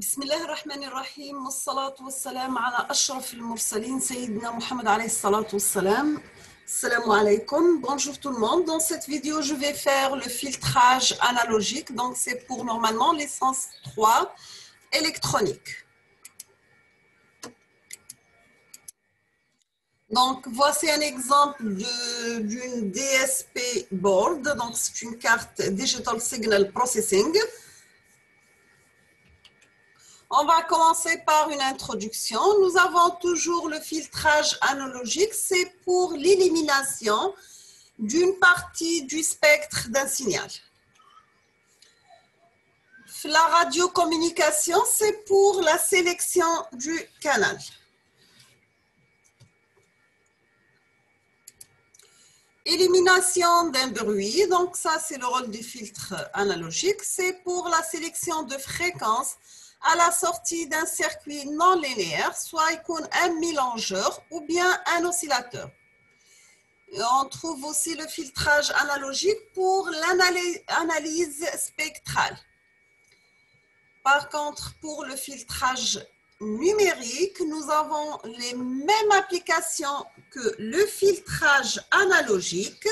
بسم الله الرحمن الرحيم والصلاة والسلام على أشرف المرسلين سيدنا محمد عليه الصلاة والسلام. Salam alaikum, bonjour tout le monde. Dans cette vidéo, je vais faire le filtrage analogique. Donc, c'est pour normalement l'essence 3 électronique. Donc, voici un exemple d'une DSP board. Donc, c'est une carte Digital Signal Processing. On va commencer par une introduction. Nous avons toujours le filtrage analogique. C'est pour l'élimination d'une partie du spectre d'un signal. La radiocommunication, c'est pour la sélection du canal. Élimination d'un bruit, donc ça c'est le rôle du filtre analogique. C'est pour la sélection de fréquences à la sortie d'un circuit non linéaire, soit un mélangeur ou bien un oscillateur. Et on trouve aussi le filtrage analogique pour l'analyse spectrale. Par contre, pour le filtrage numérique, nous avons les mêmes applications que le filtrage analogique,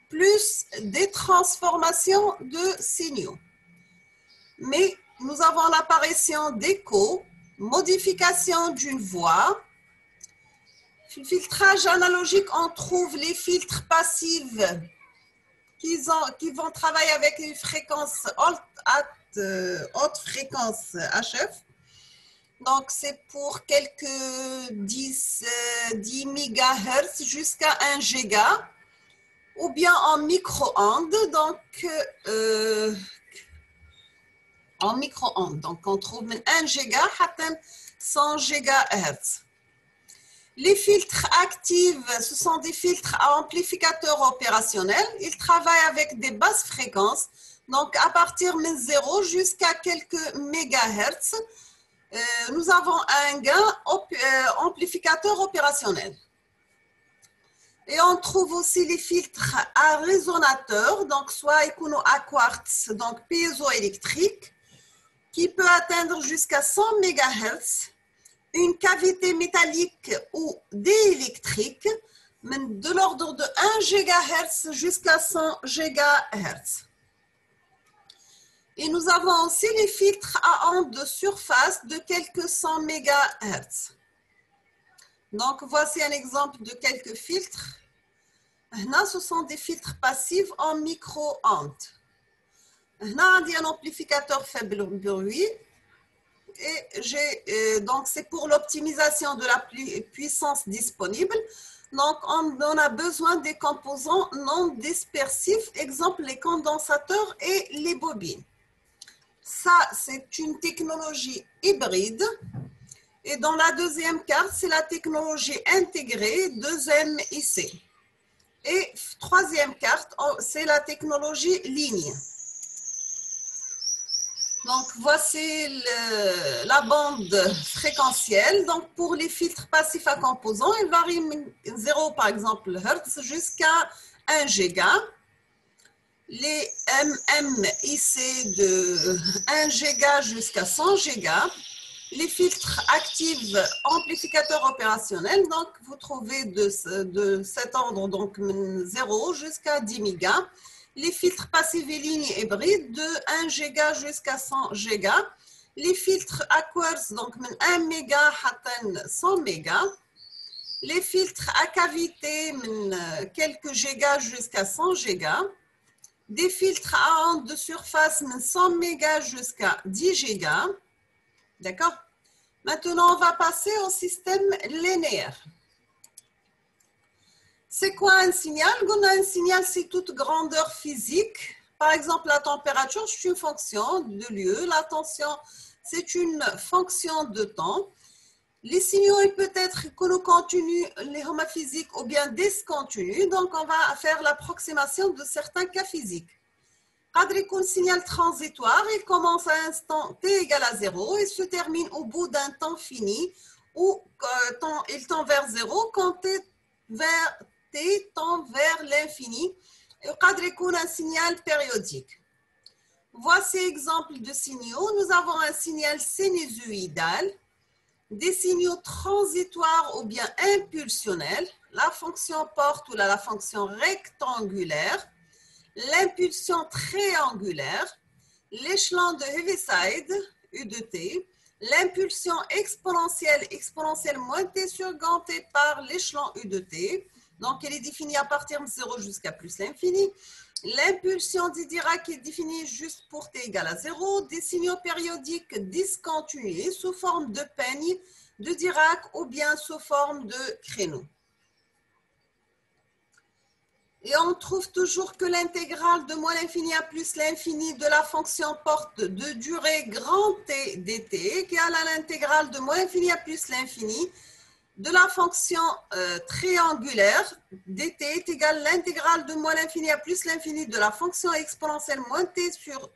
plus des transformations de signaux. Mais nous avons l'apparition d'échos, modification d'une voix. Le filtrage analogique, on trouve les filtres passifs qui vont travailler avec les fréquences haute fréquence HF. Donc, c'est pour quelques 10 MHz jusqu'à 1 giga ou bien en micro-ondes. Donc, en micro-ondes. Donc, on trouve 1 giga à 100 GHz. Les filtres actifs, ce sont des filtres à amplificateurs opérationnels. Ils travaillent avec des basses fréquences. Donc, à partir de 0 jusqu'à quelques mégahertz, nous avons un gain amplificateur opérationnel. Et on trouve aussi les filtres à résonateur, donc soit à quartz, donc piézoélectrique, qui peut atteindre jusqu'à 100 MHz, une cavité métallique ou diélectrique, de l'ordre de 1 GHz jusqu'à 100 GHz. Et nous avons aussi les filtres à ondes de surface de quelques 100 MHz. Donc, voici un exemple de quelques filtres. Là, ce sont des filtres passifs en micro-ondes. Là, il y a un amplificateur faible bruit. Et donc, c'est pour l'optimisation de la puissance disponible. Donc, on a besoin des composants non dispersifs, exemple les condensateurs et les bobines. Ça, c'est une technologie hybride. Et dans la deuxième carte, c'est la technologie intégrée 2MIC. Et troisième carte, c'est la technologie ligne. Donc, voici la bande fréquentielle. Donc, pour les filtres passifs à composants, il varie 0 par exemple Hertz jusqu'à 1 giga. Les MMIC de 1 giga jusqu'à 100 giga. Les filtres actifs amplificateurs opérationnels, donc vous trouvez de cet ordre, donc 0 jusqu'à 10 mégas. Les filtres passifs et lignes hybrides de 1 giga jusqu'à 100 giga. Les filtres à quartz, donc 1 méga à 100 mégas. Les filtres à cavité, quelques gigas jusqu'à 100 gigas. Des filtres à ondes de surface, 100 mégas jusqu'à 10 gigas. D'accord? Maintenant, on va passer au système linéaire. C'est quoi un signal? Un signal, c'est toute grandeur physique. Par exemple, la température, c'est une fonction de lieu. La tension, c'est une fonction de temps. Les signaux, ils peuvent être continus, les homophysiques ou bien discontinus. Donc, on va faire l'approximation de certains cas physiques. Un signal transitoire, il commence à un instant t égale à 0 et se termine au bout d'un temps fini où il tend vers 0 quand t tend vers l'infini. Et un signal périodique. Voici exemple de signaux. Nous avons un signal sinusoïdal, des signaux transitoires ou bien impulsionnels, la fonction porte ou la fonction rectangulaire, l'impulsion triangulaire, l'échelon de Heaviside, U de T, l'impulsion exponentielle moins T sur grand T par l'échelon U de T. Donc, elle est définie à partir de 0 jusqu'à plus l'infini. L'impulsion de Dirac est définie juste pour T égale à 0. Des signaux périodiques discontinués sous forme de peigne de Dirac ou bien sous forme de créneau. Et on trouve toujours que l'intégrale de moins l'infini à plus l'infini de la fonction porte de durée grand T dt égale à l'intégrale de moins l'infini à plus l'infini de la fonction triangulaire dt est égale à l'intégrale de moins l'infini à plus l'infini de la fonction exponentielle moins t sur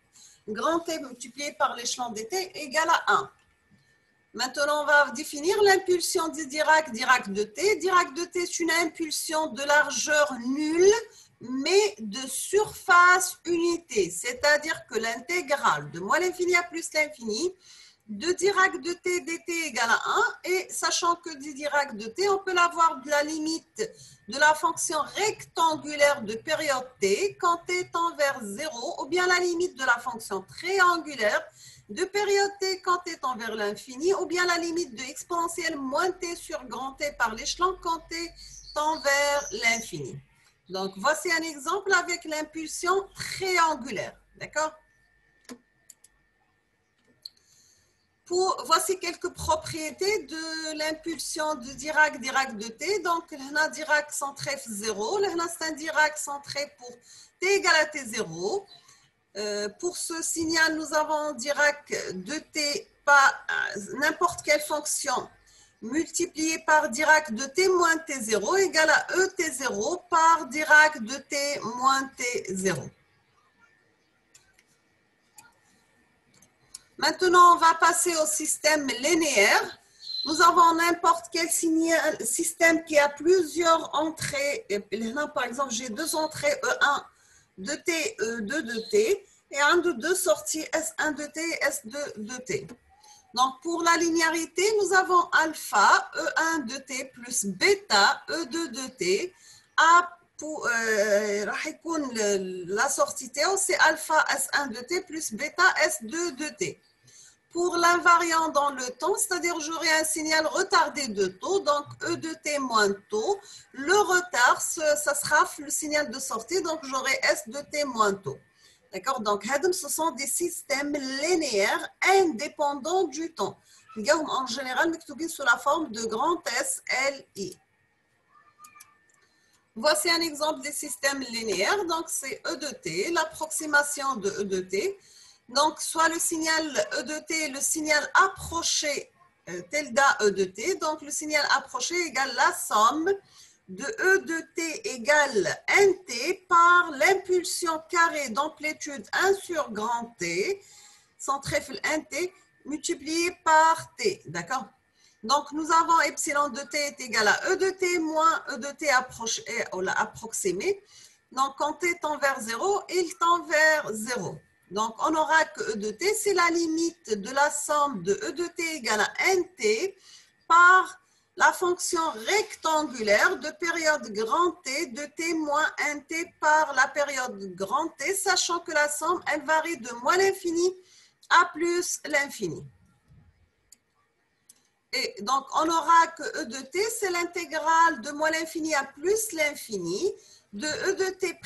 grand T multiplié par l'échelon dt égale à 1. Maintenant, on va définir l'impulsion de Dirac de T. Dirac de T, c'est une impulsion de largeur nulle, mais de surface unité. C'est-à-dire que l'intégrale de moins l'infini à plus l'infini de Dirac de T dt égale à 1. Et sachant que de Dirac de T, on peut l'avoir de la limite de la fonction rectangulaire de période T quand T tend vers 0, ou bien la limite de la fonction triangulaire de période T quand T tend vers l'infini, ou bien la limite de exponentielle moins T sur grand T par l'échelon quand T tend vers l'infini. Donc, voici un exemple avec l'impulsion triangulaire. D'accord? Voici quelques propriétés de l'impulsion de Dirac de T. Donc, là, Dirac centré 0. Là, c'est un Dirac centré pour T égale à T0. Pour ce signal, nous avons Dirac de T, pas n'importe quelle fonction multipliée par Dirac de T moins T0 égale à ET0 par Dirac de T moins T0. Maintenant, on va passer au système linéaire. Nous avons n'importe quel système qui a plusieurs entrées. Là, par exemple, j'ai deux entrées E1 de T, E2 de T, et un de deux sorties S1 de T et S2 de T. Donc, pour la linéarité, nous avons alpha, E1 de T plus bêta, E2 de T. La sortie T, c'est alpha S1 de T plus bêta S2 de T. Pour l'invariant dans le temps, c'est-à-dire j'aurai un signal retardé de taux, donc E de T moins taux. Le retard, ça sera le signal de sortie, donc j'aurai S de T moins taux. D'accord? Donc, ce sont des systèmes linéaires indépendants du temps. En général, sous la forme de grand S, L, I. Voici un exemple des systèmes linéaires. Donc, c'est E de T, l'approximation de E de T. Donc, soit le signal E de T, le signal approché, tilde E de T. Donc, le signal approché égale la somme de E de T égale NT par l'impulsion carrée d'amplitude 1 sur grand T, centré sur NT, multiplié par T. D'accord? Donc, nous avons epsilon de T est égal à E de T moins E de T approximé. Donc, quand T tend vers 0, il tend vers 0. Donc, on aura que E de T, c'est la limite de la somme de E de T égale à NT par la fonction rectangulaire de période grand T de T moins NT par la période grand T, sachant que la somme, elle varie de moins l'infini à plus l'infini. Et donc, on aura que E de T, c'est l'intégrale de moins l'infini à plus l'infini de E de T'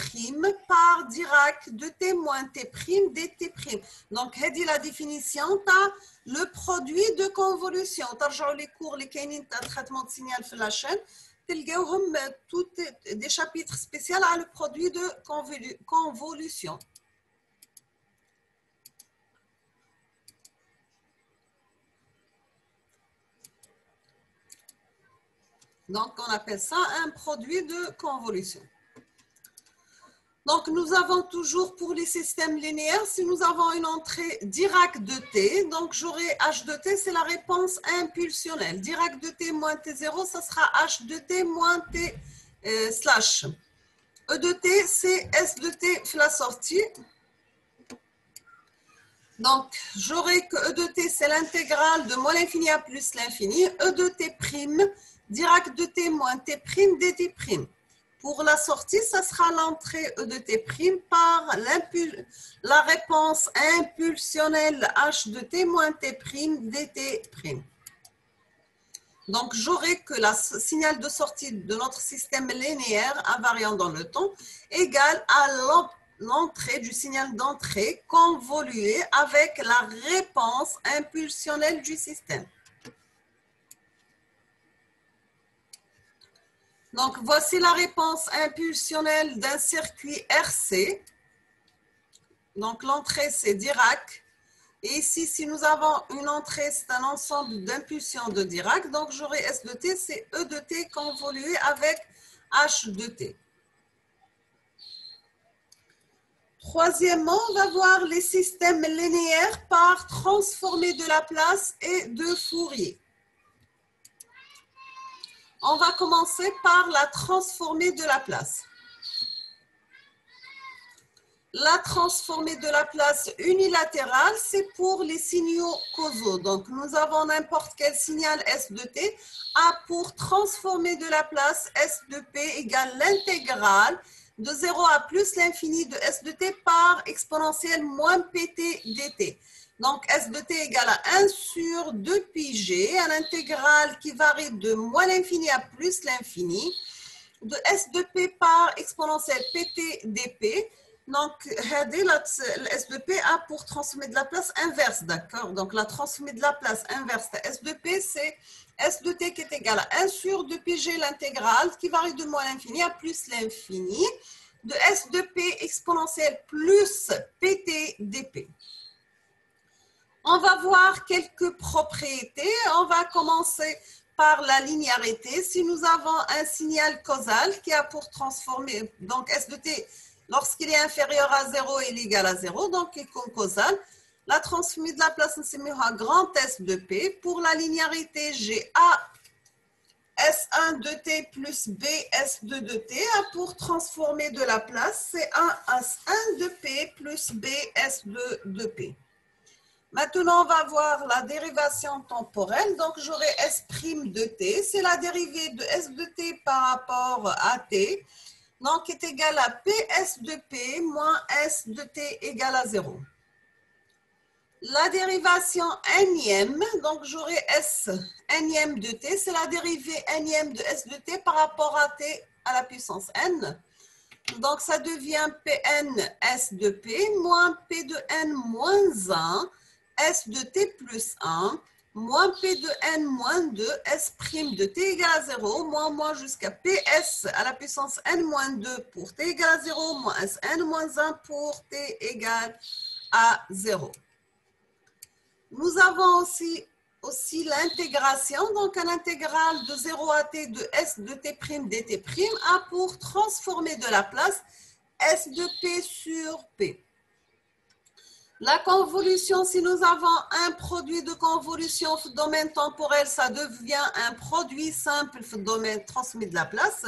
par Dirac de T moins T' dt'. Donc, c'est la définition de le produit de convolution. Tarjou les cours, les canines de traitement de signal sur la chaîne, tous des chapitres spéciaux à le produit de convolution. Donc, on appelle ça un produit de convolution. Donc, nous avons toujours pour les systèmes linéaires, si nous avons une entrée Dirac de T, donc j'aurai H de T, c'est la réponse impulsionnelle. Dirac de T moins T0, ça sera H de T moins T slash. E de T, c'est S de T la sortie. Donc, j'aurai que E de t, c'est l'intégrale de moins l'infini à plus l'infini. E de t prime, Dirac de t moins t prime dt prime. Pour la sortie, ça sera l'entrée E de t prime par la réponse impulsionnelle H de t moins t prime dt prime. Donc, j'aurai que le signal de sortie de notre système linéaire invariant dans le temps égale à l'entrée du signal d'entrée convolué avec la réponse impulsionnelle du système. Donc, voici la réponse impulsionnelle d'un circuit RC. Donc, l'entrée, c'est Dirac. Et ici, si nous avons une entrée, c'est un ensemble d'impulsions de Dirac. Donc, j'aurai S de t, c'est E de t convolué avec H de t. Troisièmement, on va voir les systèmes linéaires par transformée de Laplace et de Fourier. On va commencer par la transformée de Laplace. La transformée de Laplace unilatérale, c'est pour les signaux causaux. Donc, nous avons n'importe quel signal S de t. A pour transformer de Laplace S de P égale l'intégrale de 0 à plus l'infini de S de t par exponentielle moins pt dt. Donc, S de t égale à 1 sur 2 pi g, un intégral qui varie de moins l'infini à plus l'infini, de S de p par exponentielle pt dp. Donc, S de P a pour transformer de Laplace inverse, d'accord? Donc, la transformée de Laplace inverse de S de P, c'est S de T qui est égal à 1 sur 2 pi g l'intégrale qui varie de moins l'infini à plus l'infini de S de P exponentielle plus PT dP. On va voir quelques propriétés. On va commencer par la linéarité. Si nous avons un signal causal qui a pour transformer, donc S de T, lorsqu'il est inférieur à 0, il est égal à 0, donc il est comme causal. La transformée de Laplace, c'est à grand S de P. Pour la linéarité, j'ai A S1 de T plus B S2 de T. A pour transformer de Laplace, c'est 1 S1 de P plus B S2 de P. Maintenant, on va voir la dérivation temporelle. Donc, j'aurai S' de T. C'est la dérivée de S de T par rapport à T. Donc, est égal à PS de P moins S de T égale à 0. La dérivation nème, donc j'aurai S nème de T, c'est la dérivée nème de S de T par rapport à T à la puissance n. Donc, ça devient Pn S de P moins P de n moins 1, S de T plus 1, moins P de n moins 2, S' de T égale à 0, moins jusqu'à PS à la puissance n moins 2 pour T égale à 0, moins Sn moins 1 pour T égale à 0. Nous avons aussi l'intégration, donc un intégral de 0 à T de S de T' dt' a pour transformer de Laplace S de P sur P. La convolution, si nous avons un produit de convolution domaine temporel, ça devient un produit simple domaine transmis de Laplace.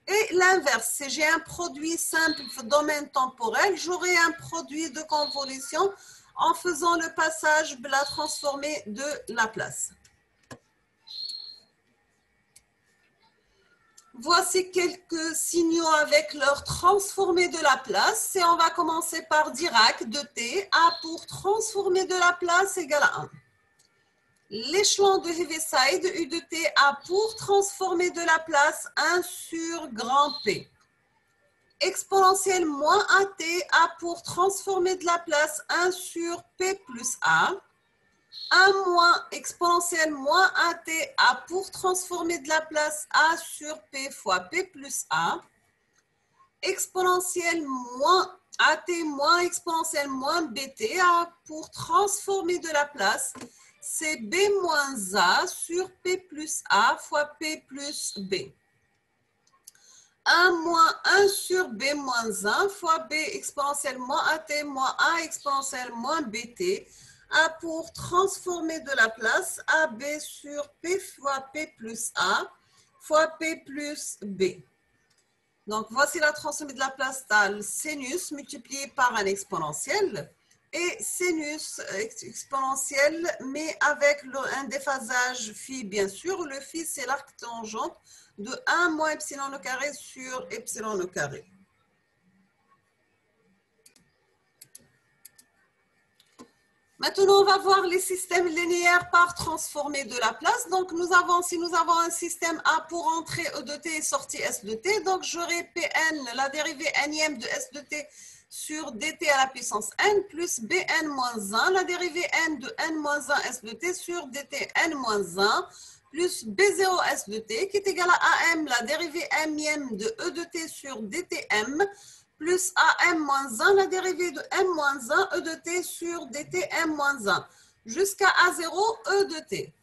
Et l'inverse, si j'ai un produit simple domaine temporel, j'aurai un produit de convolution en faisant le passage de la transformée de Laplace. Voici quelques signaux avec leur transformée de Laplace. Et on va commencer par Dirac de T. A pour transformer de Laplace égale à 1. L'échelon de Heaviside, U de T, a pour transformer de Laplace 1 sur grand P. Exponentielle moins AT a pour transformer de Laplace 1 sur P plus A. 1 moins exponentielle moins AT a pour transformer de Laplace A sur P fois P plus A. Exponentielle moins AT moins exponentielle moins BT a pour transformer de Laplace, c'est B moins A sur P plus A fois P plus B. 1 moins 1 sur B moins 1 fois B exponentielle moins AT moins A exponentielle moins BT a pour transformer de Laplace AB sur P fois P plus A fois P plus B. Donc, voici la transformée de Laplace dans le sinus multiplié par un exponentiel. et sinus exponentiel, mais avec un déphasage phi, bien sûr. Le phi, c'est l'arc tangente de 1 moins epsilon au carré sur epsilon au carré. Maintenant, on va voir les systèmes linéaires par transformée de Laplace. Donc, si nous avons un système A pour entrée E de t et sortie S de t, donc j'aurai Pn, la dérivée nème de S de t sur dt à la puissance n, plus Bn moins 1, la dérivée n de n moins 1 S de t sur dt n moins 1, plus B0 S de t, qui est égal à Am, la dérivée m de E de t sur dtm, plus AM-1, la dérivée de M-1, E de t sur dt M-1, jusqu'à A0, E de t.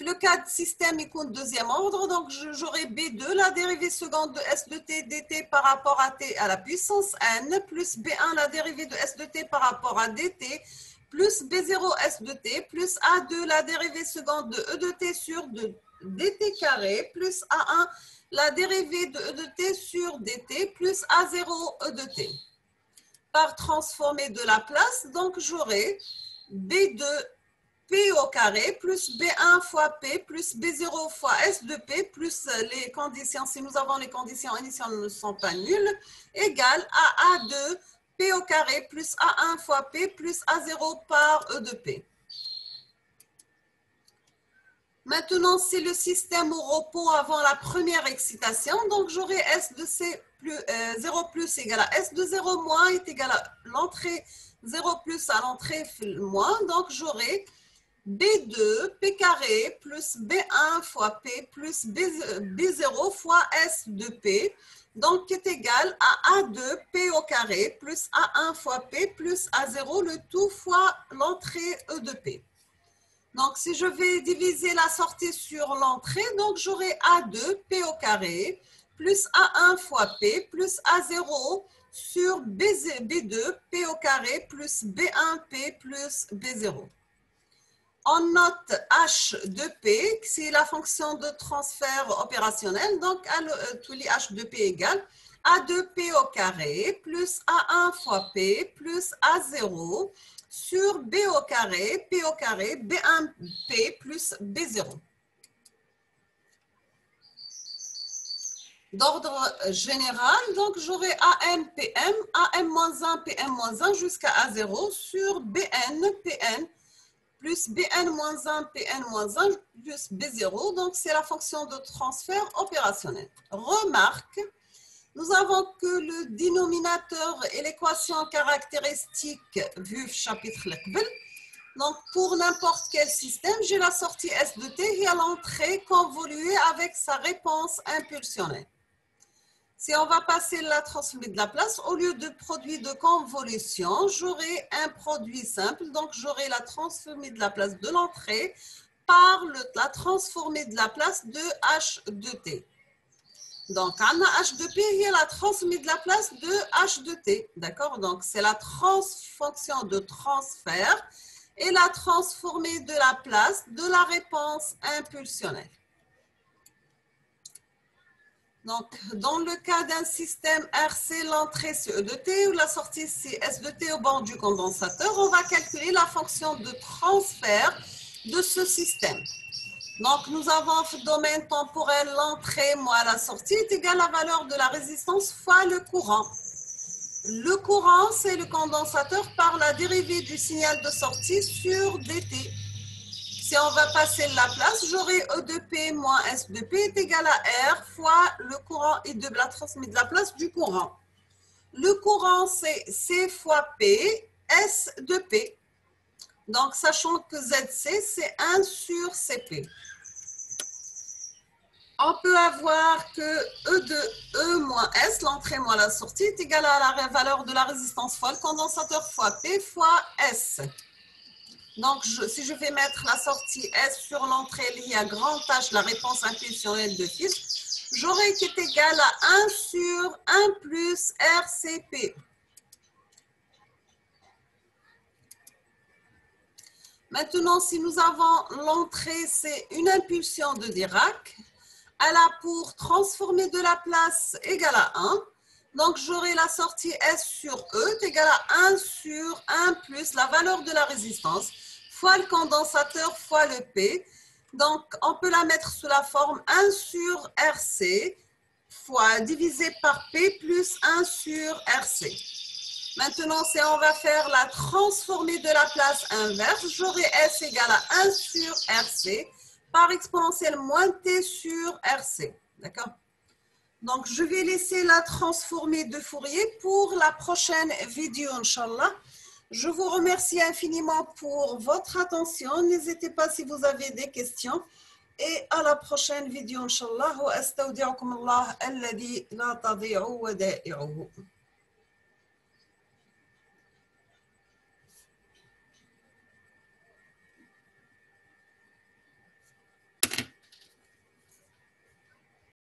Le cas de système est de deuxième ordre, donc j'aurai B2, la dérivée seconde de S de t dt par rapport à t à la puissance n, plus B1, la dérivée de S de t par rapport à dt, plus B0 S de t, plus A2, la dérivée seconde de E de t sur dt carré, plus A1, la dérivée de E de t sur dt, plus A0 E de t. Par transformée de Laplace, donc j'aurai B2 P au carré plus B1 fois P plus B0 fois S de P plus les conditions, si nous avons les conditions initiales ne sont pas nulles, égale à A2 P au carré plus A1 fois P plus A0 par E de P. Maintenant, c'est le système au repos avant la première excitation. Donc, j'aurai S de C plus 0 plus égale à S de 0 moins est égal à l'entrée 0 plus à l'entrée moins. Donc, j'aurai B2 P carré plus B1 fois P plus B0 fois S de P. Donc, qui est égal à A2 P au carré plus A1 fois P plus A0, le tout fois l'entrée E de P. Donc, si je vais diviser la sortie sur l'entrée, donc j'aurai A2 P au carré plus A1 fois P plus A0 sur B2 P au carré plus B1 P plus B0. On note H de P, c'est la fonction de transfert opérationnel, donc tous les H de P égale A2P au carré plus A1 fois P plus A0 sur B au carré, B1P plus B0. D'ordre général, donc j'aurai AM-PM, AM-1, PM-1 jusqu'à A0 sur BN-PN plus Bn-1, Pn-1 plus B0. Donc, c'est la fonction de transfert opérationnel. Remarque, nous avons que le dénominateur et l'équation caractéristique vue chapitre Lekbel. Donc, pour n'importe quel système, j'ai la sortie S de t et à l'entrée convoluée avec sa réponse impulsionnelle. Si on va passer la transformée de Laplace, au lieu de produit de convolution, j'aurai un produit simple. Donc, j'aurai la transformée de Laplace de l'entrée par la transformée de Laplace de H de t. Donc, on a H de P et la transformée de Laplace de H de t. D'accord? Donc, c'est la fonction de transfert et la transformée de Laplace de la réponse impulsionnelle. Donc, dans le cas d'un système RC, l'entrée c'est E de t ou la sortie c'est S de t au bord du condensateur, on va calculer la fonction de transfert de ce système. Donc, nous avons le domaine temporel, l'entrée moins la sortie est égal à la valeur de la résistance fois le courant. Le courant, c'est le condensateur par la dérivée du signal de sortie sur dt. Si on va passer la Laplace, j'aurai E de P moins S de P est égal à R fois le courant et de la transmise de Laplace du courant. Le courant, c'est C fois P, S de P. Donc, sachant que ZC, c'est 1 sur CP. On peut avoir que E de E moins S, l'entrée moins la sortie, est égal à la valeur de la résistance fois le condensateur fois P fois S. Donc, si je vais mettre la sortie S sur l'entrée liée à grand H, la réponse impulsionnelle de Fichte, j'aurai qui est égal à 1 sur 1 plus RCP. Maintenant, si nous avons l'entrée, c'est une impulsion de Dirac. Elle a pour transformer de Laplace égale à 1. Donc, j'aurai la sortie S sur E est égal à 1 sur 1 plus la valeur de la résistance fois le condensateur fois le P. Donc, on peut la mettre sous la forme 1 sur RC fois divisé par P plus 1 sur RC. Maintenant, si on va faire la transformée de la place inverse, j'aurai S égale à 1 sur RC par exponentielle moins T sur RC. D'accord? Donc, je vais laisser la transformée de Fourier pour la prochaine vidéo, Inch'Allah. Je vous remercie infiniment pour votre attention. N'hésitez pas si vous avez des questions. Et à la prochaine vidéo, Inch'Allah. وأستودعكم الله الذي لا تضيع ودائعه.